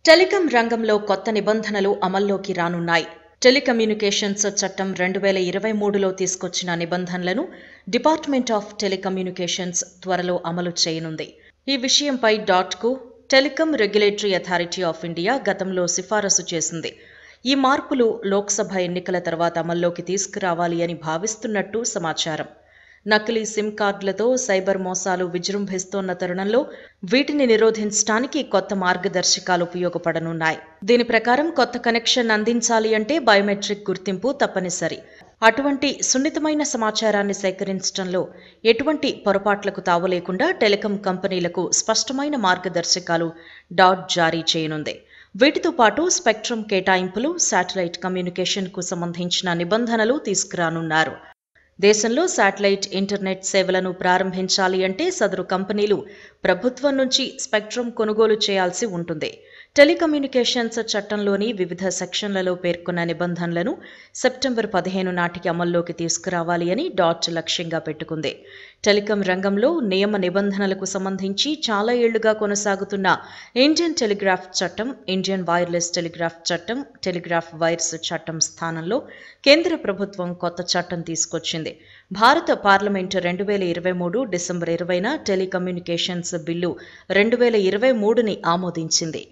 Telecom రంగంలో కొత్త నిబంధనలు అమల్లోకి రానున్నాయి. టెలికమ్యూనికేషన్స్ చట్టం 2023లో తీసుకొచ్చిన నిబంధనలను డిపార్ట్మెంట్ ఆఫ్ టెలికమ్యూనికేషన్స్ త్వరలో అమలు చేయనుంది. ఈ విషయంపై కు telecom regulatory authority of India గతంలో సిఫారసు చేసింది. ఈ మార్పులు లోక్సభ ఎన్నికల తర్వాత అమల్లోకి తీసుకురావాలి అని భావిస్తున్నట్టు సమాచారం. నకిలీ సిమ్ కార్డులతో సైబర్ మోసాలు విజృంభిస్తోన్న తరుణంలో వీటిని నిరోధించడానికి కొత్త మార్గదర్శకాలు ఉపయోగపడనున్నాయి. దీని ప్రకారం కొత్త కనెక్షన్ అందించాలి అంటే బయోమెట్రిక్ గుర్తింపు తప్పనిసరి. అటువంటి సున్నితమైన సమాచారాన్ని సేకరించడంలో ఎటువంటి పొరపాట్లకు తావులేకుండా టెలికాం కంపెనీలకు స్పష్టమైన మార్గదర్శకాలు జారీ చేయనుంది. వీటితో పాటు స్పెక్ట్రమ్ కేటాయింపులు, శాటిలైట్ కమ్యూనికేషన్కు సంబంధించిన నిబంధనలు తీసుకురానున్నారు. దేశంలో శాటిలైట్ ఇంటర్నెట్ సేవలను ప్రారంభించాలి అంటే సదరు కంపెనీలు ప్రభుత్వం నుంచి స్పెక్ట్రమ్ కొనుగోలు చేయాల్సి ఉంటుంది. టెలికమ్యూనికేషన్స్ చట్టంలోని వివిధ సెక్షన్లలో పేర్కొన్న నిబంధనలను సెప్టెంబర్ 15 నాటికి అమల్లోకి తీసుకురావాలి అని లక్ష్యంగా పెట్టుకుంది. టెలికాం రంగంలో నియమ నిబంధనలకు సంబంధించి చాలా ఏళ్లుగా కొనసాగుతున్న ఇండియన్ టెలిగ్రాఫ్ చట్టం, ఇండియన్ వైర్లెస్ టెలిగ్రాఫ్ చట్టం, టెలిగ్రాఫ్ వైర్స్ చట్టం స్థానంలో కేంద్ర ప్రభుత్వం కొత్త చట్టం తీసుకొచ్చింది. భారత పార్లమెంటు 2023 డిసెంబర్ 20న టెలికమ్యూనికేషన్స్ బిల్లు 2023ని ఆమోదించింది.